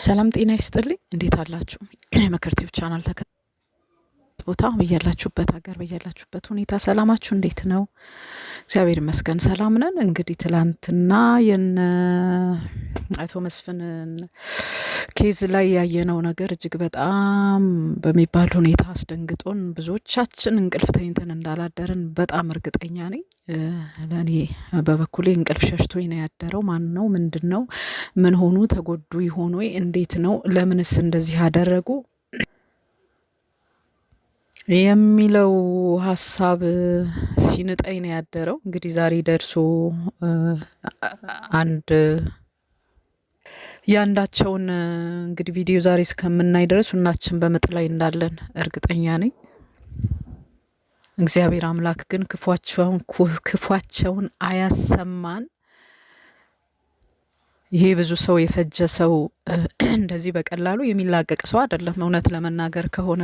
ሰላም ጤና ይስጥልኝ። እንዴት አላችሁ? የመከርቲው ቻናል ቦታ በያላችሁበት ሀገር በያላችሁበት ሁኔታ ሰላማችሁ እንዴት ነው? እግዚአብሔር ይመስገን ሰላም ነን። እንግዲህ ትላንትና የነ አቶ መስፍንን ኬዝ ላይ ያየነው ነገር እጅግ በጣም በሚባል ሁኔታ አስደንግጦን ብዙዎቻችን እንቅልፍ ተኝተን እንዳላደርን በጣም እርግጠኛ ነኝ። ለእኔ በበኩሌ እንቅልፍ ሸሽቶኝ ነው ያደረው። ማን ነው? ምንድን ነው? ምን ሆኑ? ተጎዱ ይሆን ወይ? እንዴት ነው? ለምንስ እንደዚህ አደረጉ የሚለው ሀሳብ ሲንጠኝ ነው ያደረው። እንግዲህ ዛሬ ደርሶ አንድ ያንዳቸውን እንግዲህ ቪዲዮ ዛሬ እስከምናይ ድረስ ሁላችን በምጥ ላይ እንዳለን እርግጠኛ ነኝ። እግዚአብሔር አምላክ ግን ክፏቸውን አያሰማን። ይሄ ብዙ ሰው የፈጀ ሰው እንደዚህ በቀላሉ የሚላቀቅ ሰው አይደለም። እውነት ለመናገር ከሆነ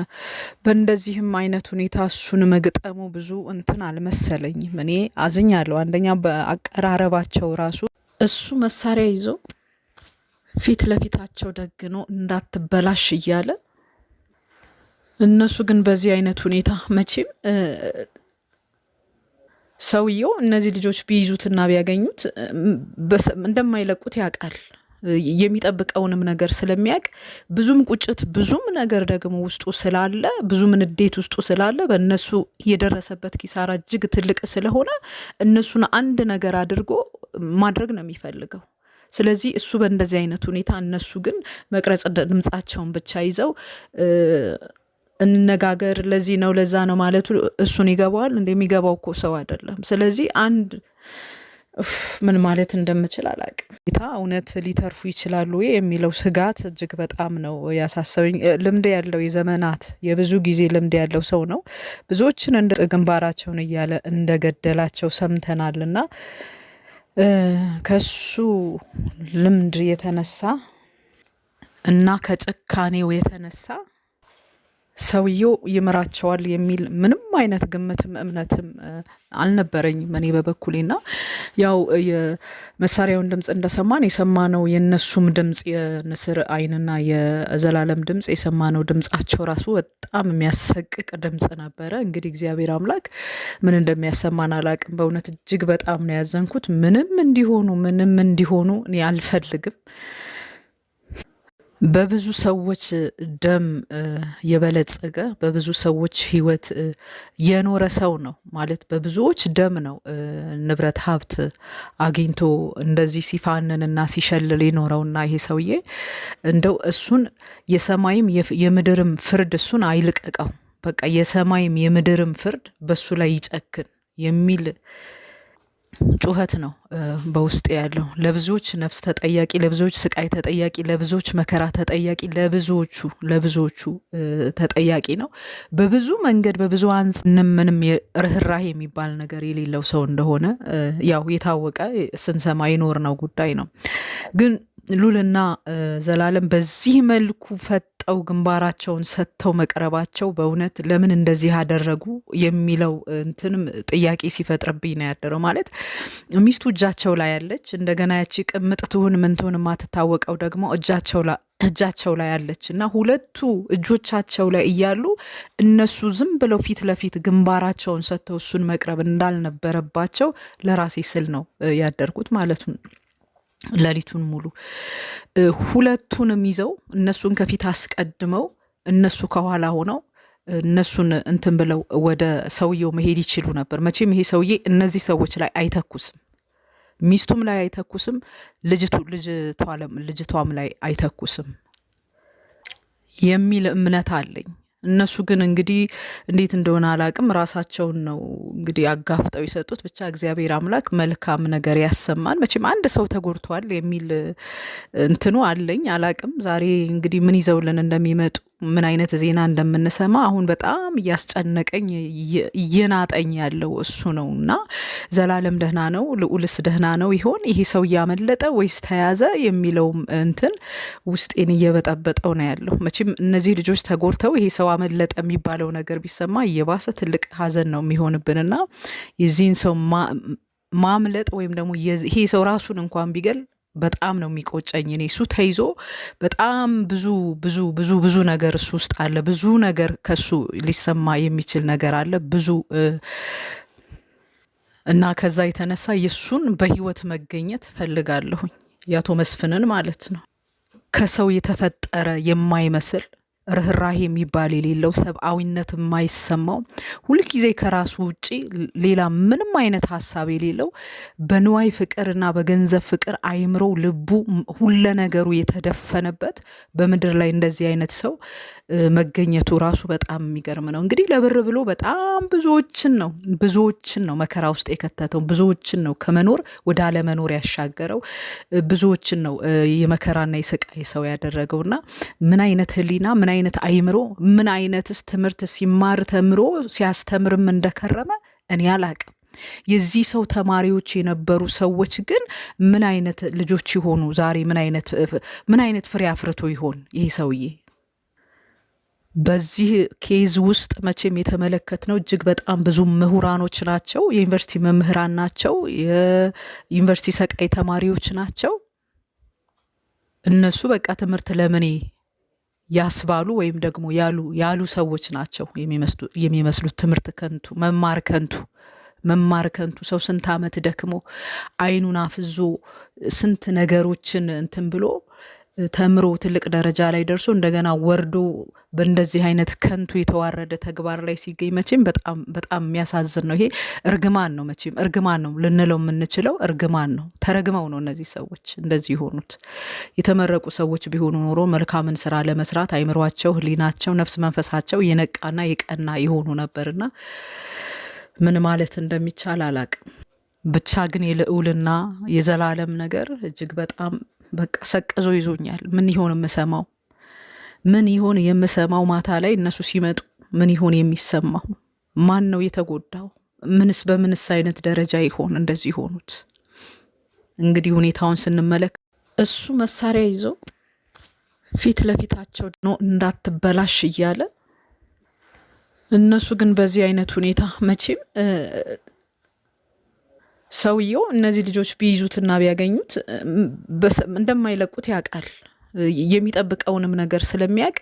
በእንደዚህም አይነት ሁኔታ እሱን መግጠሙ ብዙ እንትን አልመሰለኝም። እኔ አዝኛለሁ። አንደኛ በአቀራረባቸው ራሱ እሱ መሳሪያ ይዞ ፊት ለፊታቸው ደግኖ እንዳትበላሽ እያለ እነሱ ግን በዚህ አይነት ሁኔታ መቼም ሰውየው እነዚህ ልጆች ቢይዙትና ቢያገኙት እንደማይለቁት ያውቃል። የሚጠብቀውንም ነገር ስለሚያውቅ ብዙም ቁጭት ብዙም ነገር ደግሞ ውስጡ ስላለ ብዙም ንዴት ውስጡ ስላለ በእነሱ የደረሰበት ኪሳራ እጅግ ትልቅ ስለሆነ እነሱን አንድ ነገር አድርጎ ማድረግ ነው የሚፈልገው። ስለዚህ እሱ በእንደዚህ አይነት ሁኔታ እነሱ ግን መቅረጽ ድምጻቸውን ብቻ ይዘው እንነጋገር ለዚህ ነው ለዛ ነው ማለቱ እሱን ይገባዋል። እንደሚገባው እኮ ሰው አይደለም። ስለዚህ አንድ ምን ማለት እንደምችል አላውቅም። እውነት ሊተርፉ ይችላሉ የሚለው ስጋት እጅግ በጣም ነው ያሳሰበኝ። ልምድ ያለው የዘመናት የብዙ ጊዜ ልምድ ያለው ሰው ነው። ብዙዎችን እንደ ግንባራቸውን እያለ እንደገደላቸው ሰምተናልና ከሱ ልምድ የተነሳ እና ከጭካኔው የተነሳ ሰውየው ይምራቸዋል የሚል ምንም አይነት ግምትም እምነትም አልነበረኝም እኔ በበኩሌና ያው የመሳሪያውን ድምጽ እንደሰማን የሰማነው የነሱም ድምጽ የንስር አይንና የዘላለም ድምጽ የሰማነው ድምጻቸው ራሱ በጣም የሚያሰቅቅ ድምጽ ነበረ። እንግዲህ እግዚአብሔር አምላክ ምን እንደሚያሰማን አላቅም። በእውነት እጅግ በጣም ነው ያዘንኩት። ምንም እንዲሆኑ እኔ አልፈልግም። በብዙ ሰዎች ደም የበለጸገ በብዙ ሰዎች ህይወት የኖረ ሰው ነው ማለት በብዙዎች ደም ነው ንብረት ሀብት አግኝቶ እንደዚህ ሲፋንንና ሲሸልል የኖረውና ይሄ ሰውዬ እንደው እሱን የሰማይም የምድርም ፍርድ እሱን አይልቀቀው። በቃ የሰማይም የምድርም ፍርድ በሱ ላይ ይጨክን የሚል ጩኸት ነው በውስጥ ያለው። ለብዙዎች ነፍስ ተጠያቂ፣ ለብዙዎች ስቃይ ተጠያቂ፣ ለብዙዎች መከራ ተጠያቂ፣ ለብዙዎቹ ተጠያቂ ነው። በብዙ መንገድ በብዙ ምንም ርህራሄ የሚባል ነገር የሌለው ሰው እንደሆነ ያው የታወቀ ስንሰማ የኖር ነው ጉዳይ ነው። ግን ሉልና ዘላለም በዚህ መልኩ ፈጠው ግንባራቸውን ሰጥተው መቅረባቸው በእውነት ለምን እንደዚህ አደረጉ የሚለው እንትንም ጥያቄ ሲፈጥርብኝ ነው ያደረው። ማለት ሚስቱ እጃቸው ላይ ያለች፣ እንደገና ያቺ ቅምጥ ትሁን ምን ትሁን የማትታወቀው ደግሞ እጃቸው ላይ ያለች እና ሁለቱ እጆቻቸው ላይ እያሉ እነሱ ዝም ብለው ፊት ለፊት ግንባራቸውን ሰጥተው እሱን መቅረብ እንዳልነበረባቸው ለራሴ ስል ነው ያደርኩት ማለት ነው። ሌሊቱን ሙሉ ሁለቱንም ይዘው እነሱን ከፊት አስቀድመው እነሱ ከኋላ ሆነው እነሱን እንትን ብለው ወደ ሰውየው መሄድ ይችሉ ነበር። መቼም ይሄ ሰውዬ እነዚህ ሰዎች ላይ አይተኩስም፣ ሚስቱም ላይ አይተኩስም፣ ልጅቷም ላይ አይተኩስም የሚል እምነት አለኝ። እነሱ ግን እንግዲህ እንዴት እንደሆነ አላቅም ራሳቸውን ነው እንግዲህ አጋፍጠው የሰጡት። ብቻ እግዚአብሔር አምላክ መልካም ነገር ያሰማን። መቼም አንድ ሰው ተጎድቷል የሚል እንትኑ አለኝ። አላቅም ዛሬ እንግዲህ ምን ይዘውልን እንደሚመጡ ምን አይነት ዜና እንደምንሰማ አሁን በጣም እያስጨነቀኝ እየናጠኝ ያለው እሱ ነው። እና ዘላለም ደህና ነው? ልዑልስ ደህና ነው ይሆን? ይሄ ሰው እያመለጠ ወይስ ተያዘ የሚለውም እንትን ውስጤን እየበጠበጠው ነው ያለው። መቼም እነዚህ ልጆች ተጎድተው ይሄ ሰው አመለጠ የሚባለው ነገር ቢሰማ እየባሰ ትልቅ ሀዘን ነው የሚሆንብንና የዚህን ሰው ማምለጥ ወይም ደግሞ ይሄ ሰው ራሱን እንኳን ቢገል በጣም ነው የሚቆጨኝ። እኔ እሱ ተይዞ በጣም ብዙ ብዙ ብዙ ብዙ ነገር እሱ ውስጥ አለ። ብዙ ነገር ከሱ ሊሰማ የሚችል ነገር አለ ብዙ እና ከዛ የተነሳ የሱን በህይወት መገኘት ፈልጋለሁኝ። የአቶ መስፍንን ማለት ነው። ከሰው የተፈጠረ የማይመስል ርህራሄ የሚባል የሌለው ሰብአዊነት የማይሰማው ሁልጊዜ ከራሱ ውጪ ሌላ ምንም አይነት ሀሳብ የሌለው በንዋይ ፍቅርና በገንዘብ ፍቅር አይምሮ ልቡ ሁለ ነገሩ የተደፈነበት በምድር ላይ እንደዚህ አይነት ሰው መገኘቱ ራሱ በጣም የሚገርም ነው። እንግዲህ ለብር ብሎ በጣም ብዙዎችን ነው መከራ ውስጥ የከተተው፣ ብዙዎችን ነው ከመኖር ወደ አለመኖር ያሻገረው፣ ብዙዎችን ነው የመከራና የስቃይ ሰው ያደረገውና ምን አይነት ህሊና፣ ምን አይነት አይምሮ፣ ምን አይነትስ ትምህርት ሲማር ተምሮ ሲያስተምርም እንደከረመ እኔ አላቅም። የዚህ ሰው ተማሪዎች የነበሩ ሰዎች ግን ምን አይነት ልጆች ይሆኑ ዛሬ ምን አይነት ፍሬ አፍርቶ ይሆን ይሄ ሰውዬ? በዚህ ኬዝ ውስጥ መቼም የተመለከትነው እጅግ በጣም ብዙ ምሁራኖች ናቸው፣ የዩኒቨርሲቲ መምህራን ናቸው፣ የዩኒቨርሲቲ ሰቃይ ተማሪዎች ናቸው። እነሱ በቃ ትምህርት ለምኔ ያስባሉ ወይም ደግሞ ያሉ ሰዎች ናቸው የሚመስሉት። ትምህርት ከንቱ፣ መማር ከንቱ። ሰው ስንት ዓመት ደክሞ አይኑን አፍዞ ስንት ነገሮችን እንትን ብሎ ተምሮ ትልቅ ደረጃ ላይ ደርሶ እንደገና ወርዶ በእንደዚህ አይነት ከንቱ የተዋረደ ተግባር ላይ ሲገኝ መቼም በጣም የሚያሳዝን ነው። ይሄ እርግማን ነው፣ መቼም እርግማን ነው ልንለው የምንችለው እርግማን ነው። ተረግመው ነው እነዚህ ሰዎች እንደዚህ የሆኑት። የተመረቁ ሰዎች ቢሆኑ ኖሮ መልካምን ስራ ለመስራት አይምሯቸው፣ ህሊናቸው፣ ነፍስ መንፈሳቸው የነቃና የቀና የሆኑ ነበርና ምን ማለት እንደሚቻል አላቅም። ብቻ ግን የልዑልና የዘላለም ነገር እጅግ በጣም በቃ ሰቅዞ ይዞኛል። ምን ይሆን የምሰማው ማታ ላይ እነሱ ሲመጡ ምን ይሆን የሚሰማው? ማን ነው የተጎዳው? በምንስ አይነት ደረጃ ይሆን እንደዚህ የሆኑት? እንግዲህ ሁኔታውን ስንመለከት እሱ መሳሪያ ይዞ ፊት ለፊታቸው ነው እንዳትበላሽ እያለ፣ እነሱ ግን በዚህ አይነት ሁኔታ መቼም ሰውየው እነዚህ ልጆች ቢይዙትና ቢያገኙት እንደማይለቁት ያውቃል። የሚጠብቀውንም ነገር ስለሚያውቅ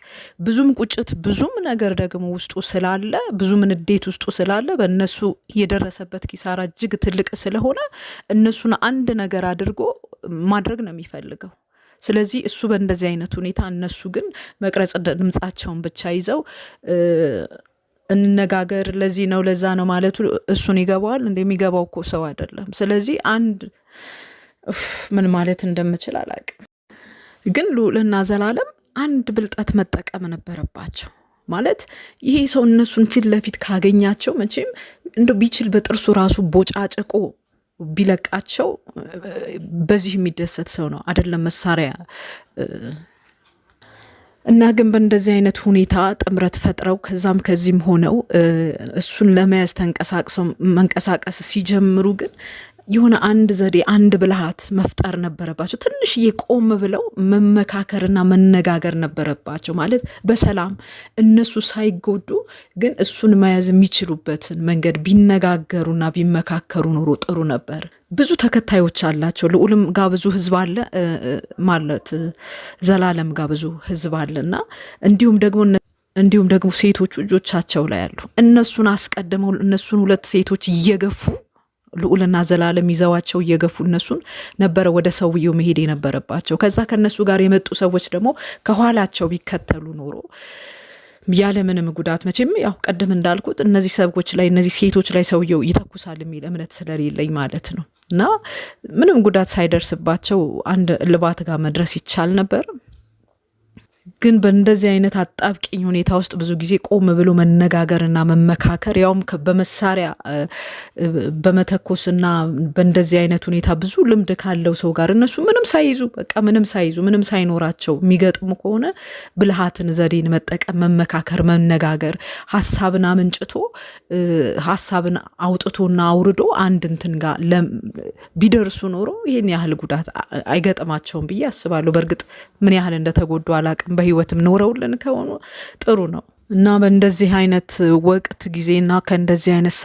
ብዙም ቁጭት ብዙም ነገር ደግሞ ውስጡ ስላለ ብዙም ንዴት ውስጡ ስላለ በእነሱ የደረሰበት ኪሳራ እጅግ ትልቅ ስለሆነ እነሱን አንድ ነገር አድርጎ ማድረግ ነው የሚፈልገው። ስለዚህ እሱ በእንደዚህ አይነት ሁኔታ፣ እነሱ ግን መቅረጽ ድምጻቸውን ብቻ ይዘው እንነጋገር ለዚህ ነው ለዛ ነው ማለቱ እሱን ይገባዋል። እንደሚገባው እኮ ሰው አይደለም። ስለዚህ ምን ማለት እንደምችል አላቅም። ግን ልዑልና ዘላለም አንድ ብልጠት መጠቀም ነበረባቸው። ማለት ይሄ ሰው እነሱን ፊት ለፊት ካገኛቸው መቼም እንደው ቢችል በጥርሱ ራሱ ቦጫጭቆ ቢለቃቸው በዚህ የሚደሰት ሰው ነው አይደለም መሳሪያ። እና ግን በእንደዚህ አይነት ሁኔታ ጥምረት ፈጥረው ከዛም ከዚህም ሆነው እሱን ለመያዝ ተንቀሳቅሰው መንቀሳቀስ ሲጀምሩ ግን የሆነ አንድ ዘዴ አንድ ብልሃት መፍጠር ነበረባቸው። ትንሽዬ ቆም ብለው መመካከርና መነጋገር ነበረባቸው። ማለት በሰላም እነሱ ሳይጎዱ ግን እሱን መያዝ የሚችሉበትን መንገድ ቢነጋገሩና ቢመካከሩ ኖሮ ጥሩ ነበር። ብዙ ተከታዮች አላቸው። ልዑልም ጋር ብዙ ህዝብ አለ ማለት ዘላለም ጋር ብዙ ህዝብ አለና እንዲሁም ደግሞ ሴቶቹ ልጆቻቸው ላይ አሉ። እነሱን አስቀድመው እነሱን ሁለት ሴቶች እየገፉ ልዑልና ዘላለም ይዘዋቸው እየገፉ እነሱን ነበረ ወደ ሰውየው መሄድ የነበረባቸው። ከዛ ከነሱ ጋር የመጡ ሰዎች ደግሞ ከኋላቸው ቢከተሉ ኖሮ ያለምንም ጉዳት፣ መቼም ያው ቀደም እንዳልኩት እነዚህ ሰዎች ላይ እነዚህ ሴቶች ላይ ሰውየው ይተኩሳል የሚል እምነት ስለሌለኝ ማለት ነው። እና ምንም ጉዳት ሳይደርስባቸው አንድ ልባት ጋር መድረስ ይቻል ነበር። ግን በእንደዚህ አይነት አጣብቂኝ ሁኔታ ውስጥ ብዙ ጊዜ ቆም ብሎ መነጋገርና መመካከር ያውም በመሳሪያ በመተኮስና በእንደዚህ አይነት ሁኔታ ብዙ ልምድ ካለው ሰው ጋር እነሱ ምንም ሳይዙ ምንም ሳይኖራቸው የሚገጥሙ ከሆነ ብልሃትን ዘዴን መጠቀም፣ መመካከር፣ መነጋገር፣ ሀሳብን አመንጭቶ ሀሳብን አውጥቶና አውርዶ አንድ እንትን ጋር ቢደርሱ ኖሮ ይህን ያህል ጉዳት አይገጥማቸውም ብዬ አስባለሁ። በእርግጥ ምን ያህል እንደተጎዱ አላቅም። በህይወትም ኖረውልን ከሆኑ ጥሩ ነው። እና በእንደዚህ አይነት ወቅት ጊዜና ከእንደዚህ አይነት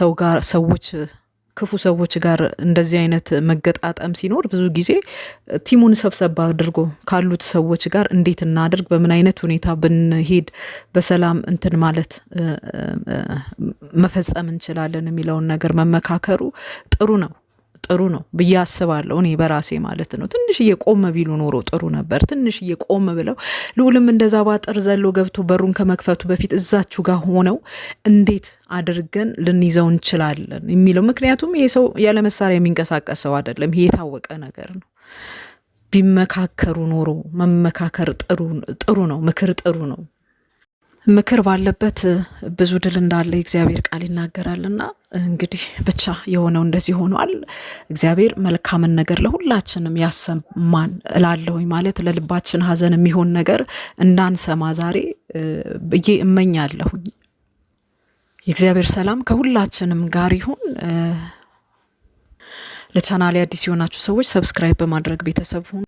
ሰዎች ክፉ ሰዎች ጋር እንደዚህ አይነት መገጣጠም ሲኖር ብዙ ጊዜ ቲሙን ሰብሰብ አድርጎ ካሉት ሰዎች ጋር እንዴት እናድርግ፣ በምን አይነት ሁኔታ ብንሄድ በሰላም እንትን ማለት መፈጸም እንችላለን የሚለውን ነገር መመካከሩ ጥሩ ነው ብዬ አስባለሁ። እኔ በራሴ ማለት ነው። ትንሽዬ ቆም ቢሉ ኖሮ ጥሩ ነበር። ትንሽዬ ቆም ብለው ልዑልም እንደዛ ባጥር ዘሎ ገብቶ በሩን ከመክፈቱ በፊት እዛችሁ ጋር ሆነው እንዴት አድርገን ልንይዘው እንችላለን የሚለው፣ ምክንያቱም ይሄ ሰው ያለ መሳሪያ የሚንቀሳቀስ ሰው አይደለም። ይሄ የታወቀ ነገር ነው። ቢመካከሩ ኖሮ መመካከር ጥሩ ነው። ምክር ጥሩ ነው። ምክር ባለበት ብዙ ድል እንዳለ እግዚአብሔር ቃል ይናገራልና እንግዲህ ብቻ የሆነው እንደዚህ ሆኗል። እግዚአብሔር መልካምን ነገር ለሁላችንም ያሰማን እላለሁኝ። ማለት ለልባችን ሐዘን የሚሆን ነገር እንዳንሰማ ዛሬ ብዬ እመኛለሁኝ። የእግዚአብሔር ሰላም ከሁላችንም ጋር ይሁን። ለቻናሌ አዲስ የሆናችሁ ሰዎች ሰብስክራይብ በማድረግ ቤተሰብ ሁኑ።